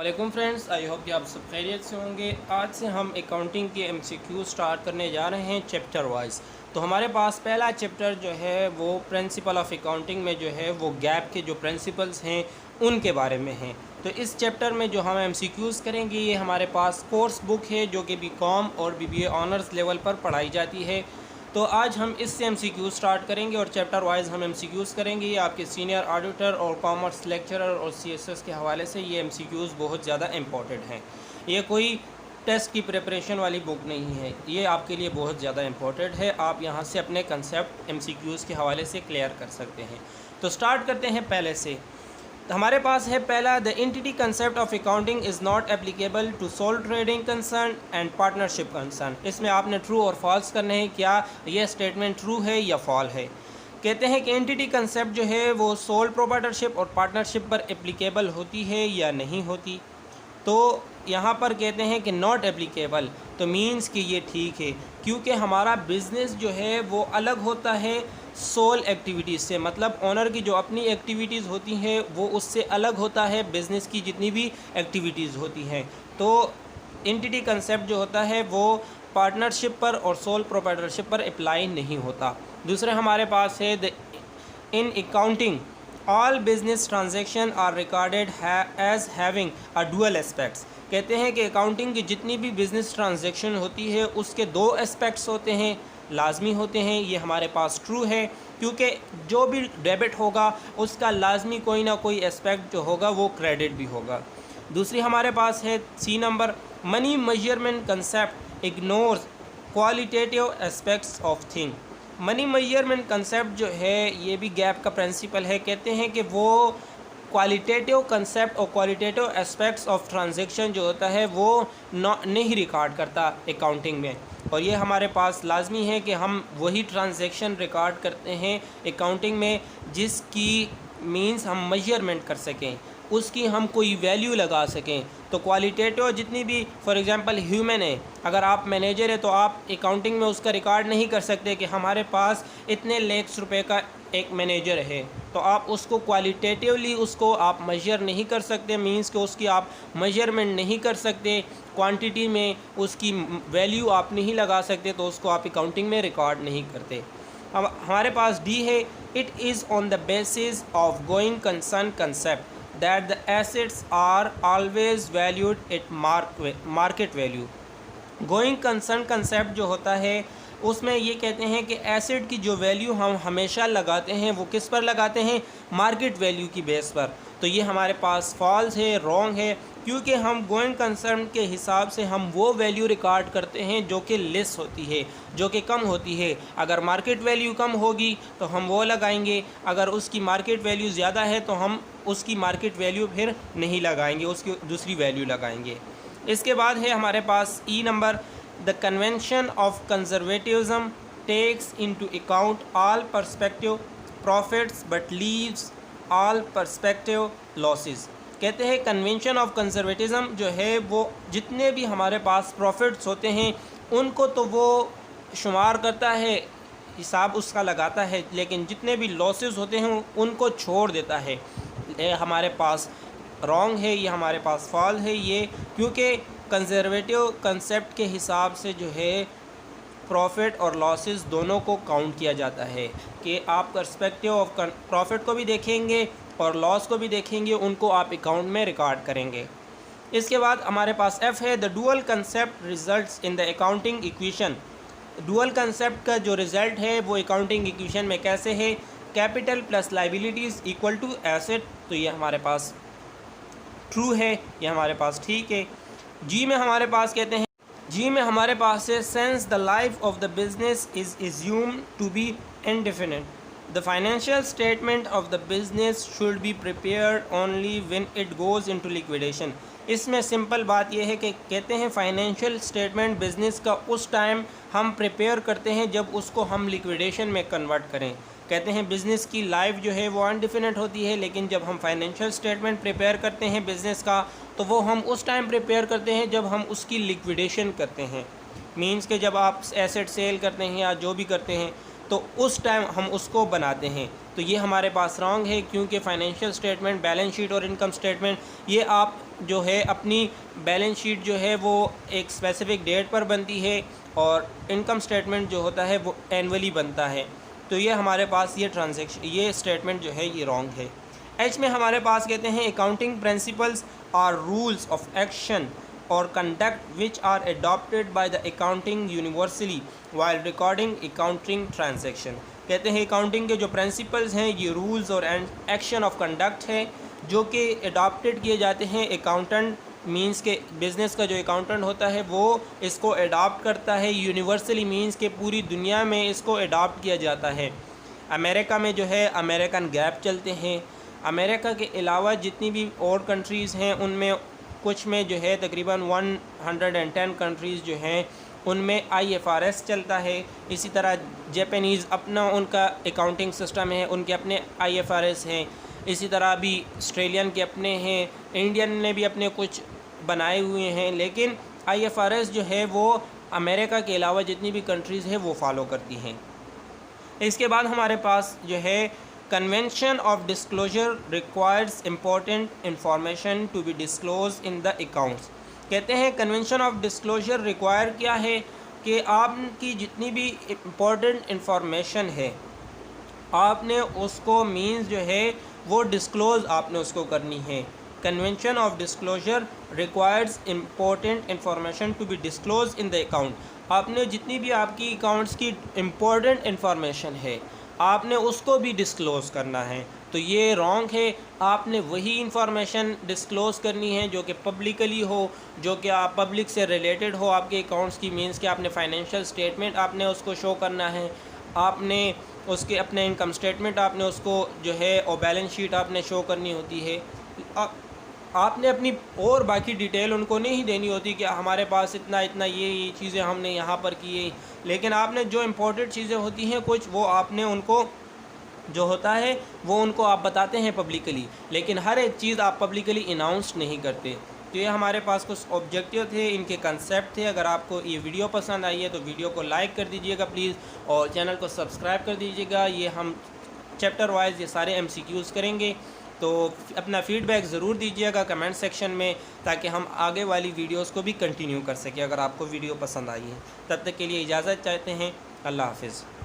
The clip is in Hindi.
वालेकुम फ्रेंड्स, आई होप कि आप सब खैरियत से होंगे। आज से हम अकाउंटिंग के एमसीक्यू स्टार्ट करने जा रहे हैं चैप्टर वाइज। तो हमारे पास पहला चैप्टर जो है वो प्रिंसिपल ऑफ अकाउंटिंग में जो है वो गैप के जो प्रिंसिपल्स हैं उनके बारे में हैं। तो इस चैप्टर में जो हम एमसीक्यूज़ करेंगे ये हमारे पास कोर्स बुक है जो कि बीकॉम और बीबीए ऑनर्स लेवल पर पढ़ाई जाती है। तो आज हम इससे एमसीक्यू स्टार्ट करेंगे और चैप्टर वाइज हम एमसीक्यूज़ करेंगे। ये आपके सीनियर ऑडिटर और कॉमर्स लेक्चरर और सीएसएस के हवाले से ये एमसीक्यूज़ बहुत ज़्यादा इम्पॉर्टेंट हैं। ये कोई टेस्ट की प्रिपरेशन वाली बुक नहीं है, ये आपके लिए बहुत ज़्यादा इम्पॉर्टेंट है। आप यहाँ से अपने कंसेप्ट एमसीक्यूज़ के हवाले से क्लियर कर सकते हैं। तो स्टार्ट करते हैं पहले से। हमारे पास है पहला, the entity concept of accounting is not applicable to sole trading concern and partnership concern. इसमें आपने ट्रू और फॉल्स करने हैं, क्या यह स्टेटमेंट ट्रू है या फॉल है। कहते हैं कि एंटिटी कंसेप्ट जो है वो सोल प्रोप्राइटरशिप और पार्टनरशिप पर एप्लीकेबल होती है या नहीं होती। तो यहाँ पर कहते हैं कि नॉट एप्लीकेबल, तो मीन्स कि ये ठीक है क्योंकि हमारा बिज़नेस जो है वो अलग होता है सोल एक्टिविटीज़ से। मतलब ओनर की जो अपनी एक्टिविटीज़ होती हैं वो उससे अलग होता है बिज़नेस की जितनी भी एक्टिविटीज़ होती हैं। तो एंटिटी कंसेप्ट जो होता है वो पार्टनरशिप पर और सोल प्रोप्राइटरशिप पर अप्लाई नहीं होता। दूसरा हमारे पास है the in accounting all business transactions are recorded as having a dual aspects. कहते हैं कि अकाउंटिंग की जितनी भी बिज़नेस ट्रांजेक्शन होती है उसके दो एस्पेक्ट्स होते हैं, लाजमी होते हैं। ये हमारे पास ट्रू है क्योंकि जो भी डेबिट होगा उसका लाजमी कोई ना कोई एस्पेक्ट जो होगा वो क्रेडिट भी होगा। दूसरी हमारे पास है C number, money measurement concept ignores qualitative aspects of thing. Money measurement concept जो है ये भी गैप का प्रिंसिपल है। कहते हैं कि वो क्वालिटेटिव कंसेप्ट और क्वालिटेटिव एस्पेक्ट्स ऑफ ट्रांजैक्शन जो होता है वो नहीं रिकॉर्ड करता अकाउंटिंग में। और ये हमारे पास लाजमी है कि हम वही ट्रांजैक्शन रिकॉर्ड करते हैं अकाउंटिंग में जिसकी मींस हम मेजरमेंट कर सकें, उसकी हम कोई वैल्यू लगा सकें। तो क्वालिटेटिव जितनी भी, फॉर एग्जांपल ह्यूमन है, अगर आप मैनेजर है तो आप अकाउंटिंग में उसका रिकॉर्ड नहीं कर सकते कि हमारे पास इतने लाख रुपए का एक मैनेजर है। तो आप उसको क्वालिटेटिवली उसको आप मेजर नहीं कर सकते, मींस कि उसकी आप मेजरमेंट नहीं कर सकते, क्वांटिटी में उसकी वैल्यू आप नहीं लगा सकते, तो उसको आप अकाउंटिंग में रिकॉर्ड नहीं करते। अब हमारे पास डी है, it is on the basis of going concern concept that the assets are always valued at market value। Going concern concept जो होता है उसमें ये कहते हैं कि एसेट की जो वैल्यू हम हमेशा लगाते हैं वो किस पर लगाते हैं, मार्केट वैल्यू की बेस पर। तो ये हमारे पास फॉल्स है, रॉन्ग है, क्योंकि हम गोइंग कंसर्न के हिसाब से हम वो वैल्यू रिकॉर्ड करते हैं जो कि लेस होती है, जो कि कम होती है। अगर मार्केट वैल्यू कम होगी तो हम वो लगाएंगे, अगर उसकी मार्केट वैल्यू ज़्यादा है तो हम उसकी मार्केट वैल्यू फिर नहीं लगाएंगे, उसकी दूसरी वैल्यू लगाएंगे। इसके बाद है हमारे पास E number, the convention of conservatism takes into account all perspective profits but leaves all perspective losses. कहते हैं कन्वेंशन ऑफ कंजर्वेटिज्म जो है वो जितने भी हमारे पास प्रॉफिट्स होते हैं उनको तो वो शुमार करता है, हिसाब उसका लगाता है, लेकिन जितने भी लॉसेस होते हैं उनको छोड़ देता है। ये हमारे पास रॉन्ग है, ये हमारे पास फॉल है ये, क्योंकि कंजर्वेटिव कंसेप्ट के हिसाब से जो है प्रॉफिट और लॉसेस दोनों को काउंट किया जाता है कि आप पर्सपेक्टिव ऑफ प्रॉफिट को भी देखेंगे और लॉस को भी देखेंगे, उनको आप अकाउंट में रिकॉर्ड करेंगे। इसके बाद हमारे पास एफ है, the dual concept results in the accounting equation. Dual concept का जो रिज़ल्ट है वो अकाउंटिंग इक्वेशन में कैसे है, capital plus liabilities equal to asset. तो ये हमारे पास ट्रू है, ये हमारे पास ठीक है। जी में हमारे पास कहते हैं, जी में हमारे पास है, since the life of the business is assumed to be indefinite, the financial statement of the business should be prepared only when it goes into liquidation. इसमें सिंपल बात यह है कि कहते हैं फाइनेंशियल स्टेटमेंट बिज़नेस का उस टाइम हम प्रिपेयर करते हैं जब उसको हम लिक्विडेशन में कन्वर्ट करें। कहते हैं बिज़नेस की लाइफ जो है वो अनडिफिनिट होती है, लेकिन जब हम फाइनेंशियल स्टेटमेंट प्रिपेयर करते हैं बिज़नेस का तो वो हम उस टाइम प्रिपेयर करते हैं जब हम उसकी लिक्विडेशन करते हैं। मींस के जब आप एसेट सेल करते हैं या जो भी करते हैं तो उस टाइम हम उसको बनाते हैं। तो ये हमारे पास रॉन्ग है, क्योंकि फाइनेंशियल स्टेटमेंट, बैलेंस शीट और इनकम स्टेटमेंट ये आप जो है अपनी बैलेंस शीट जो है वो एक स्पेसिफ़िक डेट पर बनती है और इनकम स्टेटमेंट जो होता है वो एनुअली बनता है। तो ये हमारे पास ये स्टेटमेंट जो है ये रॉन्ग है। एच में हमारे पास कहते हैं accounting principles are rules of action और conduct which are adopted by the accounting universally while recording accounting transaction. कहते हैं अकाउंटिंग के जो प्रिंसिपल्स हैं ये रूल्स और एक्शन ऑफ कंडक्ट है जो कि अडॉप्टेड किए जाते हैं। अकाउंटेंट मींस के बिज़नेस का जो अकाउंटेंट होता है वो इसको अडॉप्ट करता है। यूनिवर्सली मींस के पूरी दुनिया में इसको अडॉप्ट किया जाता है। अमेरिका में जो है अमेरिकन गैप चलते हैं। अमेरिका के अलावा जितनी भी और कंट्रीज़ हैं उनमें कुछ में जो है तकरीबन 110 कंट्रीज़ जो हैं उनमें IFRS चलता है। इसी तरह जापानीज़ अपना उनका अकाउंटिंग सिस्टम है, उनके अपने IFRS हैं। इसी तरह भी ऑस्ट्रेलियन के अपने हैं, इंडियन ने भी अपने कुछ बनाए हुए हैं, लेकिन IFRS जो है वो अमेरिका के अलावा जितनी भी कंट्रीज़ हैं वो फॉलो करती हैं। इसके बाद हमारे पास जो है convention of disclosure requires important information to be disclose in the accounts. कहते हैं कन्वेंशन ऑफ डिस्क्लोजर रिक्वायर क्या है कि आपकी जितनी भी इम्पोर्टेंट इंफॉर्मेशन है आपने उसको मींस जो है वो डिस्क्लोज़ आपने उसको करनी है। Convention of disclosure requires important information to be disclose in the account. आपने जितनी भी आपकी अकाउंट्स की इम्पोर्टेंट इंफॉर्मेशन है आपने उसको भी डिस्क्लोज़ करना है। तो ये रॉन्ग है। आपने वही इंफॉर्मेशन डिस्क्लोज़ करनी है जो कि पब्लिकली हो, जो कि आप पब्लिक से रिलेटेड हो आपके अकाउंट्स की। मींस कि आपने फाइनेंशियल स्टेटमेंट आपने उसको शो करना है, आपने उसके अपने इनकम स्टेटमेंट आपने उसको जो है और बैलेंस शीट आपने शो करनी होती है। आपने अपनी और बाकी डिटेल उनको नहीं देनी होती कि हमारे पास इतना इतना ये चीज़ें हमने यहाँ पर की है, लेकिन आपने जो इम्पोर्टेंट चीज़ें होती हैं कुछ वो आपने उनको जो होता है वो उनको आप बताते हैं पब्लिकली, लेकिन हर एक चीज़ आप पब्लिकली अनाउंस नहीं करते। तो ये हमारे पास कुछ ऑब्जेक्टिव थे, इनके कंसेप्ट थे। अगर आपको ये वीडियो पसंद आई है तो वीडियो को लाइक कर दीजिएगा प्लीज़, और चैनल को सब्सक्राइब कर दीजिएगा। ये हम चैप्टर वाइज ये सारे MCQs करेंगे, तो अपना फ़ीडबैक ज़रूर दीजिएगा कमेंट सेक्शन में, ताकि हम आगे वाली वीडियोस को भी कंटिन्यू कर सकें अगर आपको वीडियो पसंद आई है। तब तक के लिए इजाज़त चाहते हैं। अल्लाह हाफ़िज़।